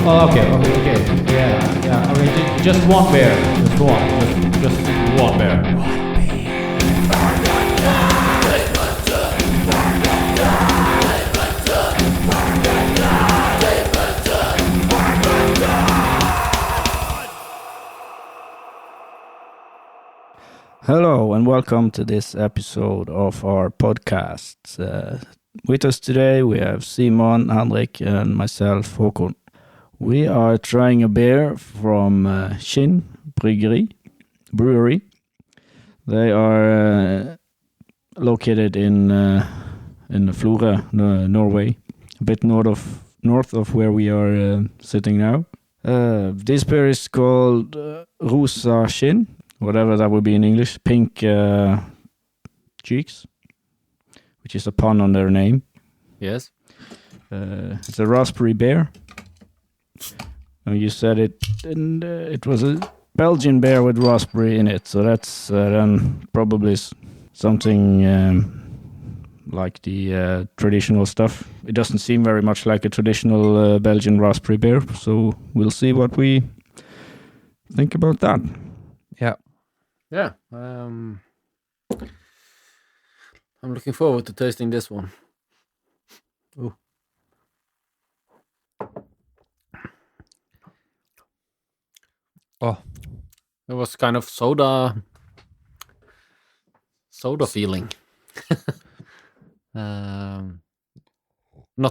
Okay. Yeah. Okay, just one bear. Just one bear. Hello and welcome to this episode of our podcast. With us today we have Simon, Henrik and myself, Håkon. We are trying a beer from Skinn Brewery. They are located in Florø, Norway, a bit north of where we are sitting now. This beer is called Rosa Skinn. Whatever that would be in English, pink cheeks, which is a pun on their name. Yes. It's a raspberry beer. You said it, and it was a Belgian beer with raspberry in it, so that's then probably something like the traditional stuff. It doesn't seem very much like a traditional Belgian raspberry beer, so we'll see what we think about that. Yeah. I'm looking forward to tasting this one. Ooh. Oh, it was kind of soda feeling. Not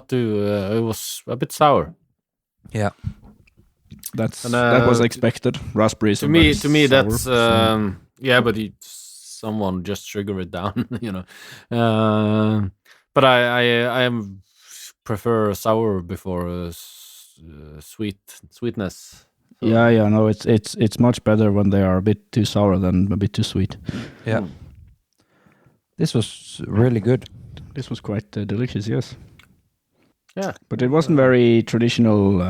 too. It was a bit sour. Yeah. That was expected. Raspberries. To me, that's yeah. But someone just sugar it down, you know. But I prefer sour before sweetness. So. Yeah. No, it's much better when they are a bit too sour than a bit too sweet. Yeah. This was really good. This was quite delicious. Yes. Yeah. But it wasn't very traditional.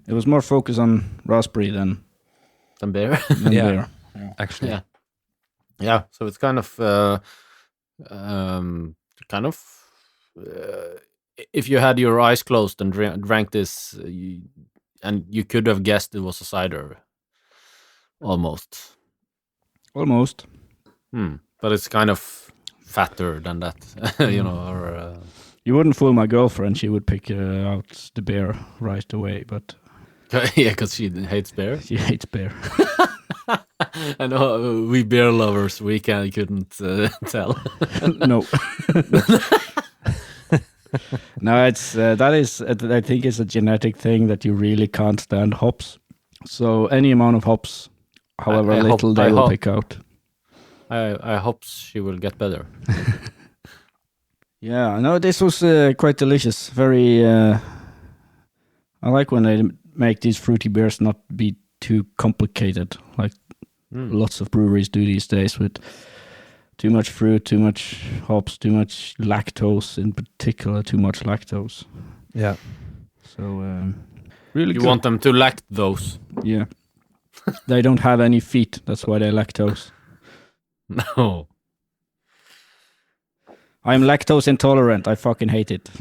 It was more focused on raspberry than beer. Beer. Actually. Yeah. So it's kind of if you had your eyes closed and drank this, and you could have guessed it was a cider, almost. But it's kind of fatter than that, you know. Or you wouldn't fool my girlfriend; she would pick out the beer right away. But yeah, because she hates beer. She hates beer. I know we beer lovers. We couldn't tell. No. No, it's that is. I think it's a genetic thing that you really can't stand hops. So any amount of hops, however little, they will pick out. I hope she will get better. Yeah, no, this was quite delicious. Very. I like when they make these fruity beers not be too complicated, like lots of breweries do these days, with too much fruit, too much hops, too much lactose, in particular, too much lactose. Yeah. So really, you want them to lact those? Yeah. They don't have any feet. That's why they're lactose. No. I'm lactose intolerant. I fucking hate it.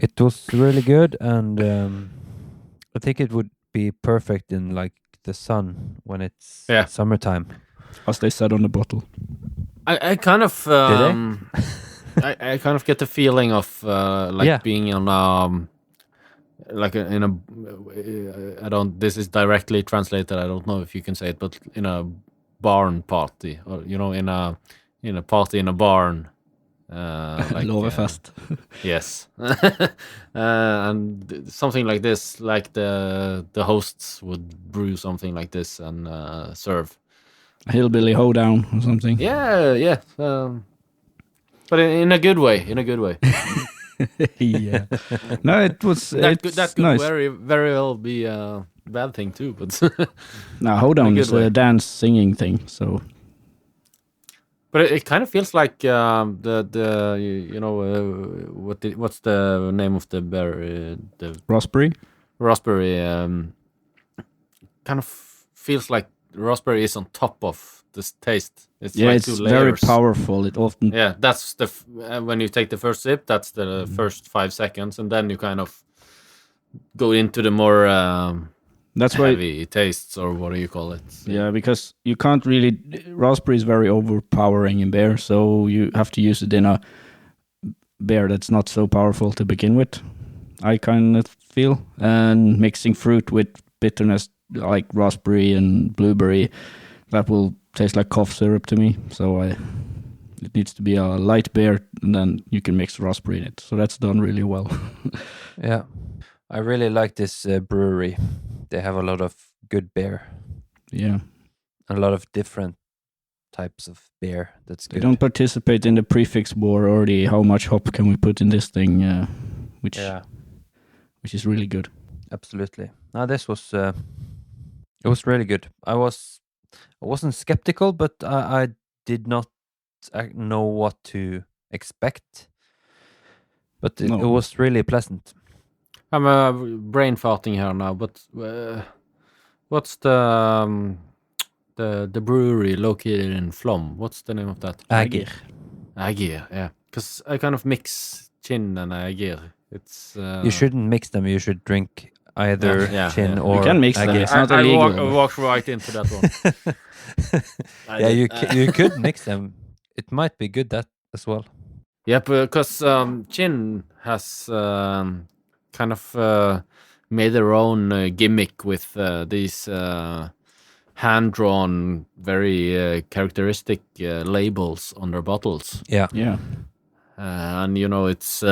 It was really good, and I think it would be perfect in like the sun when it's summertime. As they said on the bottle. I kind of I kind of get the feeling of being in in a I don't. This is directly translated. I don't know if you can say it, but in a barn party, or you know, in a party in a barn. Låvefest. Yes. And something like this, like the hosts would brew something like this and serve. A hillbilly hoedown or something. Yeah. But in a good way. Yeah. No, it was. That could nice. very well be a bad thing too. But no, hoedown is a dance singing thing. So. But it kind of feels like what's the name of the berry? The raspberry. Kind of feels like raspberry is on top of this taste. It's yeah, like it's 2 very layers. powerful. It often Yeah, that's when you take the first sip, that's the first 5 seconds, and then you kind of go into the more that's why heavy tastes, or what do you call it? yeah, because you can't really raspberry is very overpowering in beer, so you have to use it in a beer that's not so powerful to begin with. I kind of feel, and mixing fruit with bitterness like raspberry and blueberry, that will taste like cough syrup to me. So it needs to be a light beer, and then you can mix raspberry in it. So that's done really well. Yeah, I really like this brewery. They have a lot of good beer. Yeah, a lot of different types of beer. That's good. They don't participate in the prefix war or the how much hop can we put in this thing, which is really good. Absolutely. Now this was it was really good. I wasn't skeptical, but I did not know what to expect. But it was really pleasant. I'm brain farting here now, but what's the brewery located in Flom? What's the name of that? Ægir. Ægir, yeah. Because I kind of mix Chin and Ægir. It's you shouldn't mix them. You should drink either Chin or you can mix them. Ægir. It's not illegal. I walked right into that one. Yeah, you could mix them. It might be good that as well. Yeah, because Chin has kind of made their own gimmick with these hand-drawn, very characteristic labels on their bottles. Yeah. Yeah. And it's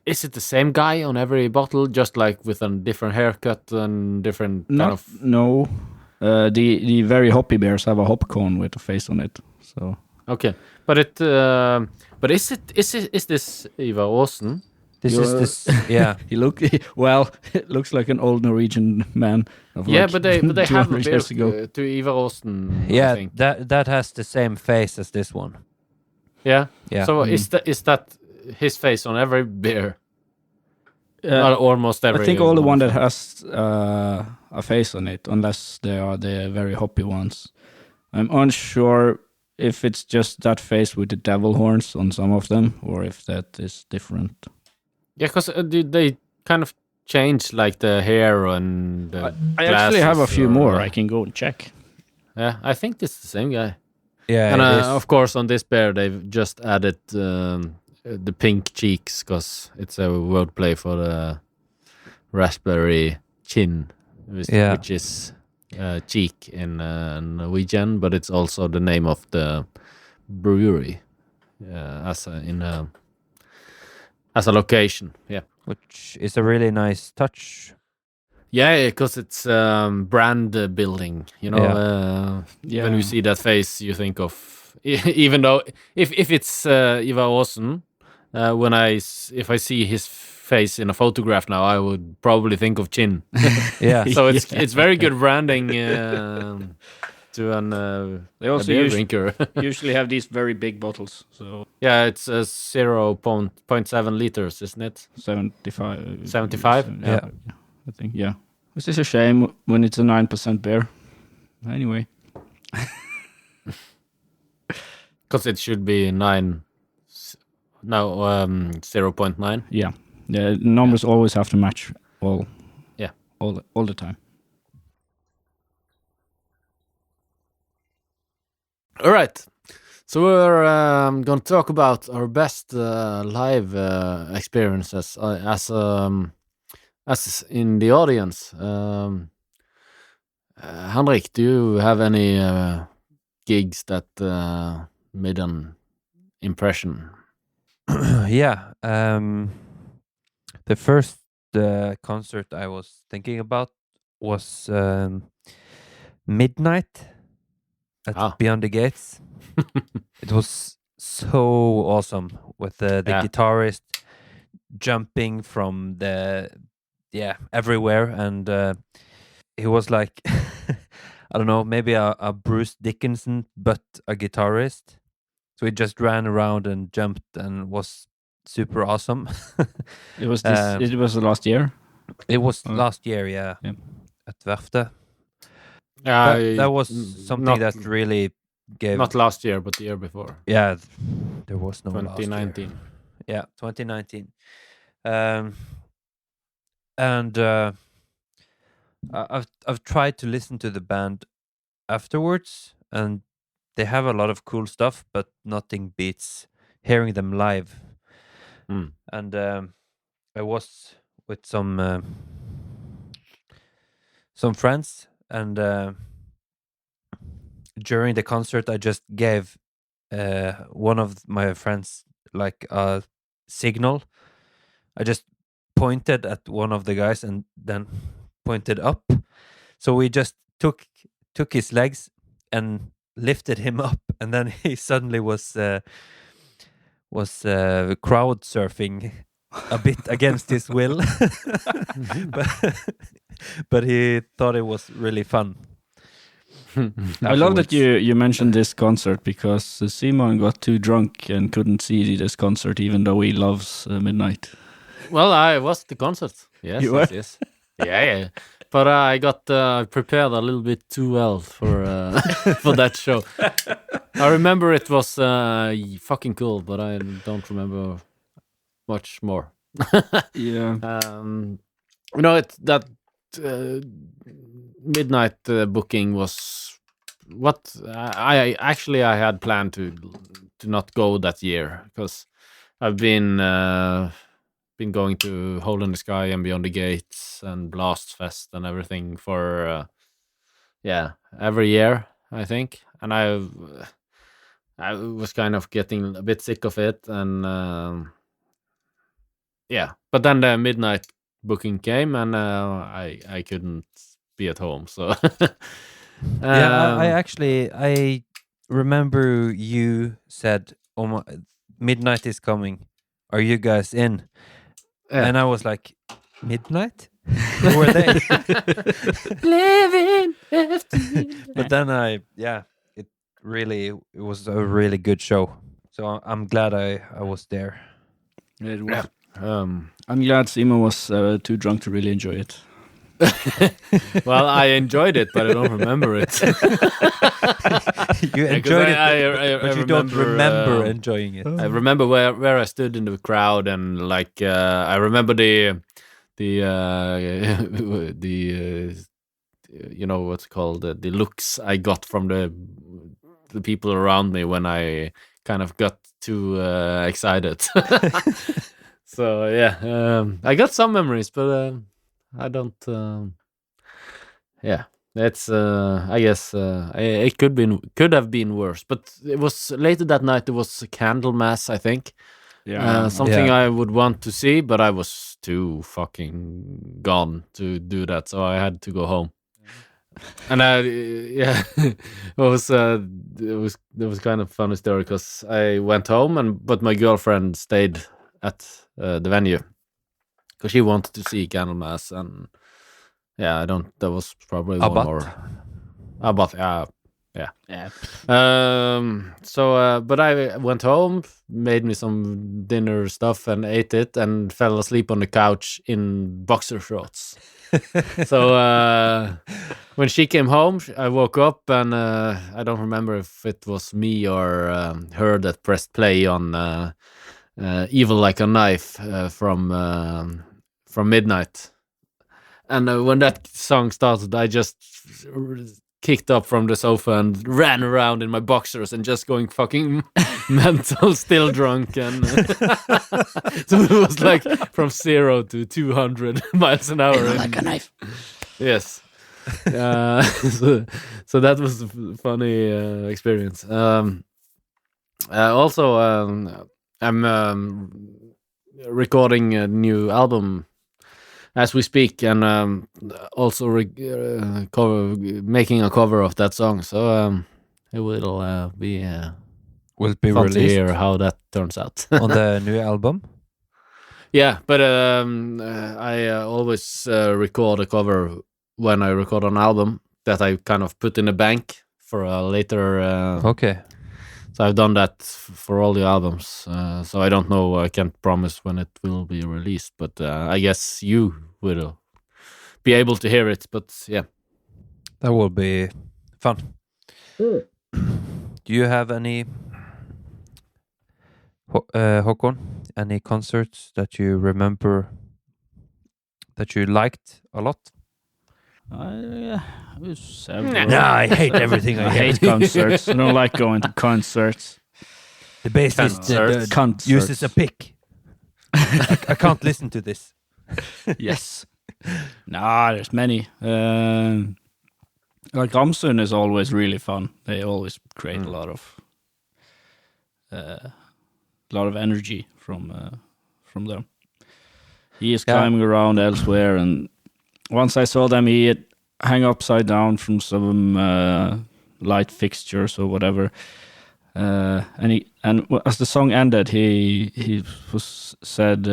is it the same guy on every bottle, just like with a different haircut and different kind of? No. The very hoppy beers have a hop cone with a face on it. So okay, but is this Ivar Aasen? This is this. Yeah, it looks like an old Norwegian man. Of but they have a years ago. beer to Ivar Aasen. yeah. I think. That has the same face as this one. Yeah. Yeah. So is that his face on every beer? Almost every. I think all the one that has a face on it, unless they are the very hoppy ones. I'm unsure if it's just that face with the devil horns on some of them, or if that is different. Yeah, because they kind of change like the hair and the I actually have a few or, more. I can go and check. Yeah, I think this is the same guy. Yeah, and of course on this beer they've just added the pink cheeks because it's a wordplay for the raspberry chin, which is cheek in Norwegian, but it's also the name of the brewery as a location. Yeah, which is a really nice touch. Yeah, because it's brand building. When you see that face, you think of even though if it's Ivar Aasen, if I see his face in a photograph now, I would probably think of Chin. Yeah, so it's very good branding to an they also beer drinker. usually have these very big bottles. So yeah, it's 0.7 liters, isn't it? 75. 75? Yeah, I think. Yeah, which is a shame when it's a 9% beer. Anyway, because it should be 9. No, 0.9. Yeah, the numbers always have to match all the time. All right, so we're going to talk about our best live experiences as in the audience. Henrik, do you have any gigs that made an impression? Yeah, the first concert I was thinking about was Midnight at Beyond the Gates. It was so awesome with the guitarist jumping from everywhere, and he was like I don't know, maybe a Bruce Dickinson but a guitarist. So he just ran around and jumped and was super awesome. It was the last year. It was last year, yeah. At Verfte. Yeah, That was something that really gave... Not last year, but the year before. Yeah, there was no 2019. last year. Yeah, 2019. And I've tried to listen to the band afterwards, and they have a lot of cool stuff, but nothing beats hearing them live. And I was with some friends, and during the concert, I just gave one of my friends like a signal. I just pointed at one of the guys and then pointed up. So we just took his legs and lifted him up, and then he suddenly was crowd surfing a bit against his will. but he thought it was really fun. I love that you mentioned this concert, because Simon got too drunk and couldn't see this concert, even though he loves Midnight. Well, I was at the concert. Yes, You were? yes. Yeah. But I got prepared a little bit too well for for that show. I remember it was fucking cool, but I don't remember much more. Yeah. That Midnight booking was what I had planned to not go that year, because I've been going to Hole in the Sky and Beyond the Gates and Blast Fest and everything for every year, I think, and I was kind of getting a bit sick of it, and but then the Midnight booking came, and I couldn't be at home, so I remember you said, "Oh, Midnight is coming. Are you guys in?" And I was like, "Midnight? Who were they?" Living. But then it was a really good show. So I'm glad I was there. It was. I'm glad Simon was too drunk to really enjoy it. Well, I enjoyed it, but I don't remember it. You enjoyed it, but you don't remember uh, enjoying it. I remember where I stood in the crowd, and like I remember the you know what's called the looks I got from the people around me when I kind of got too excited. So I got some memories, but I don't. That's I guess it could have been worse, but it was later that night. There was a candle mass, I think. Something I would want to see, but I was too fucking gone to do that, so I had to go home. And it was kind of a funny story, because I went home, but my girlfriend stayed at the venue because she wanted to see Candlemass, and that was probably one more. But but I went home, made me some dinner stuff, and ate it, and fell asleep on the couch in boxer shorts. So when she came home, I woke up, and I don't remember if it was me or her that pressed play on Evil Like a Knife from Midnight. And when that song started, I just kicked up from the sofa and ran around in my boxers and just going fucking mental, still drunk. And so it was like from 0 to 200 miles an hour. Like a knife. Yes. So that was a funny experience. Also, I'm recording a new album as we speak, and also making a cover of that song. So it will be fun released to hear how that turns out on the new album. Yeah, but I always record a cover when I record an album that I kind of put in a bank for a later. Okay. So I've done that for all the albums. So I don't know. I can't promise when it will be released, but I guess you will be able to hear it. But yeah, That will be fun. Do you have any, Håkon, any concerts that you remember that you liked a lot? I I hate everything. I hate concerts. I don't like going to concerts. The bassist Concerts. uses a pick. I can't listen to this. Yes. Nah, there's many. Like Ramsund is always really fun. They always create a lot of energy from them. He is climbing around elsewhere, and once I saw them, he had hang upside down from some light fixtures or whatever. And as the song ended, he said,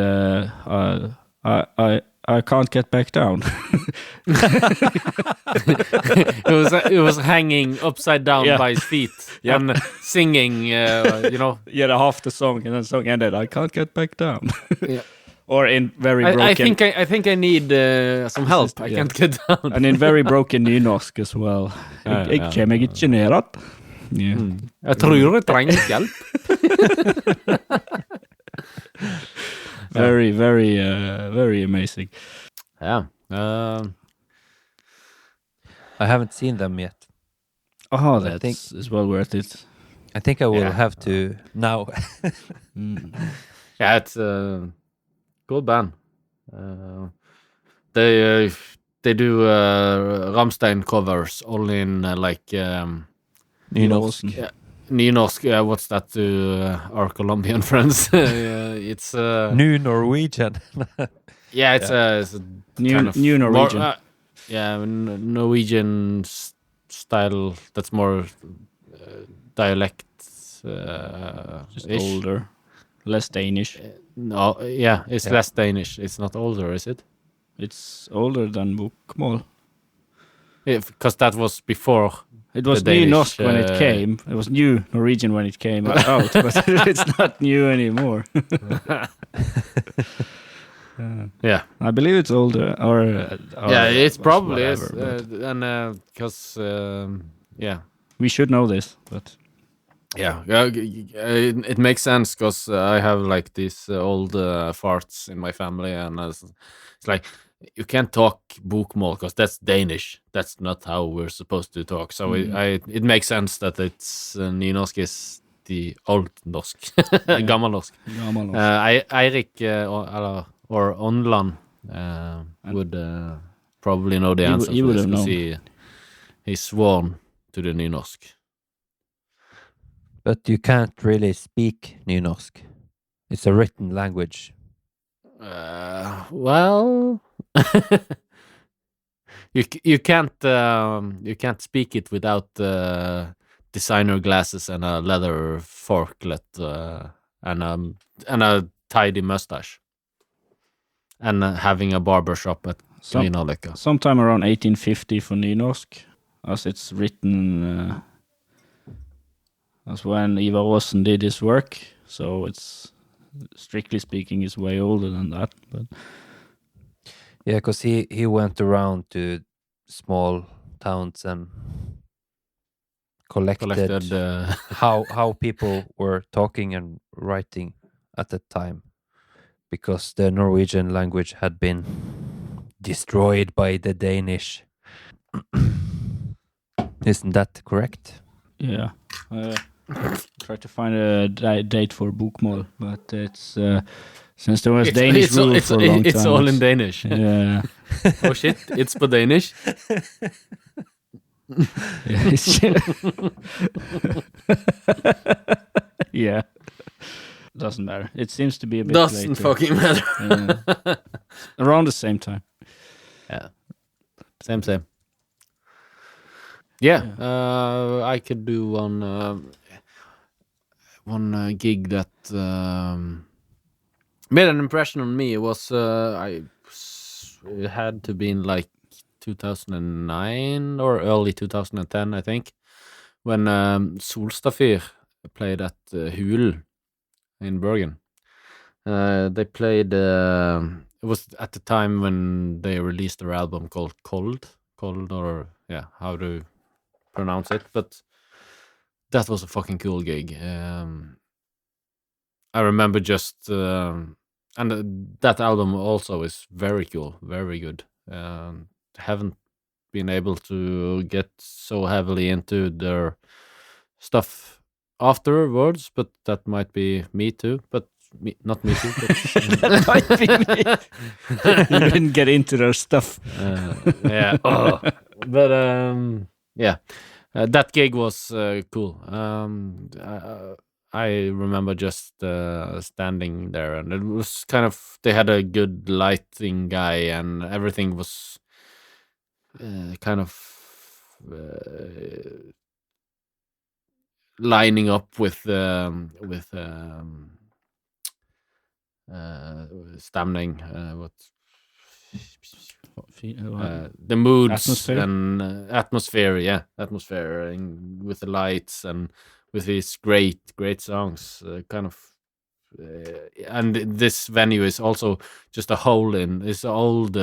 I can't get back down. it was hanging upside down by his feet and singing. Yeah, half the song, and then the song ended. I can't get back down. Or in very broken. I think I need some help. I can't get down. And in very broken nynorsk as well. Jeg kommer ikke ned att. Jeg tror jeg trenger hjelp. Very, very, very amazing. Yeah. I haven't seen them yet. Oh, that's is well worth it. I think I will have to now. Yeah, it's good band. They do Rammstein covers only in Nynorsk. Nynorsk. What's that to our Colombian friends? It's New Norwegian. it's a new Norwegian. Norwegian style. That's more dialect. Just older, less Danish. It's less Danish. It's not older, is it? It's older than bokmål. Because that was before. It was nynorsk when it came. It was new Norwegian when it came out, but it's not new anymore. I believe it's older. Or it's probably whatever, is, and because we should know this, but it makes sense because I have like these old farts in my family, and it's like you can't talk bokmål because that's Danish. That's not how we're supposed to talk. So it makes sense that it's nynorsk is the old norsk, gammelnorsk. Eirik or Onland would probably know the answer. He would have known. He's sworn to the nynorsk. But you can't really speak nynorsk. It's a written language. Well, you can't speak it without designer glasses and a leather forklet and a tidy mustache and having a barber shop at Grünerløkka. Sometime around 1850 for nynorsk, as it's written. That's when Ivar Aasen did his work, so it's strictly speaking is way older than that. But yeah, because he went around to small towns and collected how people were talking and writing at the time, because the Norwegian language had been destroyed by the Danish. Isn't that correct? Yeah. Try to find a date for bokmål, but it's since there was Danish rule for a long time. It's all in Danish. Yeah. Oh shit! It's for Danish. Yeah. Doesn't matter. It seems to be a bit Doesn't later. fucking matter. Around the same time. Yeah. Same. Yeah. I could do one gig that made an impression on me. It was it had to be in like 2009 or early 2010, I think, when Solstafir played at Hul in Bergen. They played. It was at the time when they released their album called Cold, or how to pronounce it. But that was a fucking cool gig. I remember just, and that album also is very cool, very good. Haven't been able to get so heavily into their stuff afterwards, but that might be me too. But not me too. But, That might be me. You didn't get into their stuff. Yeah. But that gig was cool. I remember just standing there, and it was kind of, they had a good lighting guy, and everything was kind of lining up with stamning, the moods, atmosphere? and atmosphere, and with the lights and with these great songs, kind of. And this venue is also just a hole in this old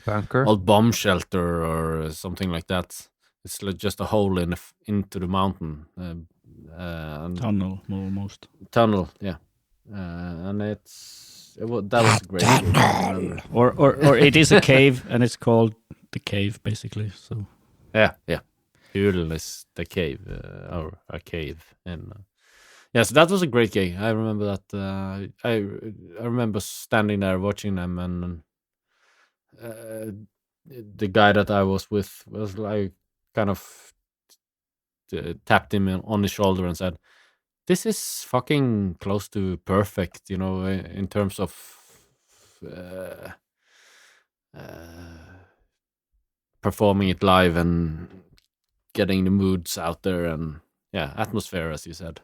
Bunker. old bomb shelter or something like that. It's like just a hole into the mountain, and Tunnel, almost. tunnel, yeah. And that was a great gig, I remember. Or it is a cave, and it's called the cave, basically. So Yeah. Hul is the cave, or a cave, and so that was a great gig. I remember that. I remember standing there watching them, and the guy that I was with was like kind of tapped him on the shoulder and said, "This is fucking close to perfect, in terms of performing it live and getting the moods out there, and atmosphere, as you said."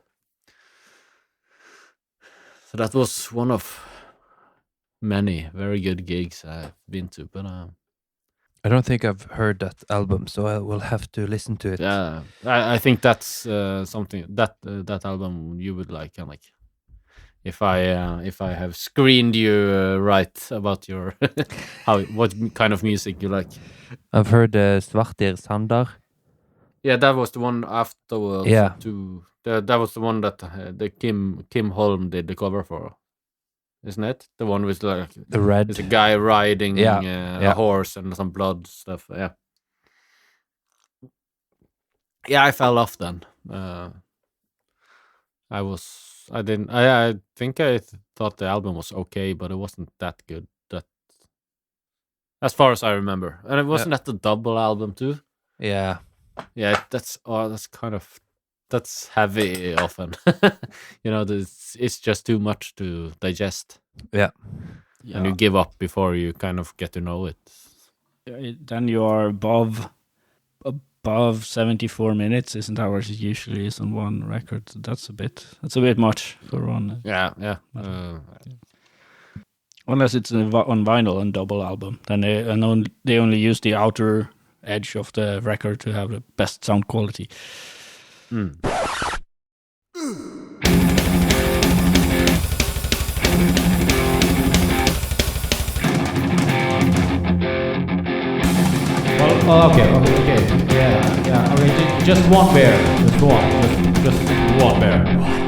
So that was one of many very good gigs I've been to, but I don't think I've heard that album, so I will have to listen to it. yeah, I think that's something that album you would like, and like if I have screened you right about your what kind of music you like. I've heard Svartir Sandar. Yeah, that was the one afterwards. Yeah. That was the one that the Kim Holm did the cover for, isn't it? The one with like The red. there's a guy riding Yeah. a horse and some blood stuff. Yeah. Yeah, I fell off then. I think I thought the album was okay, but it wasn't that good. That, as far as I remember, and it wasn't that the double album too. Yeah. Yeah, that's heavy often. It's just too much to digest. Yeah. And you give up before you kind of get to know it. Then you are above 74 minutes, isn't that what it usually is on one record? That's a bit much for one. Yeah. Unless it's on vinyl and double album, then they only use the outer edge of the record to have the best sound quality. Well, okay. Yeah. Okay, just one bear. Just one bear.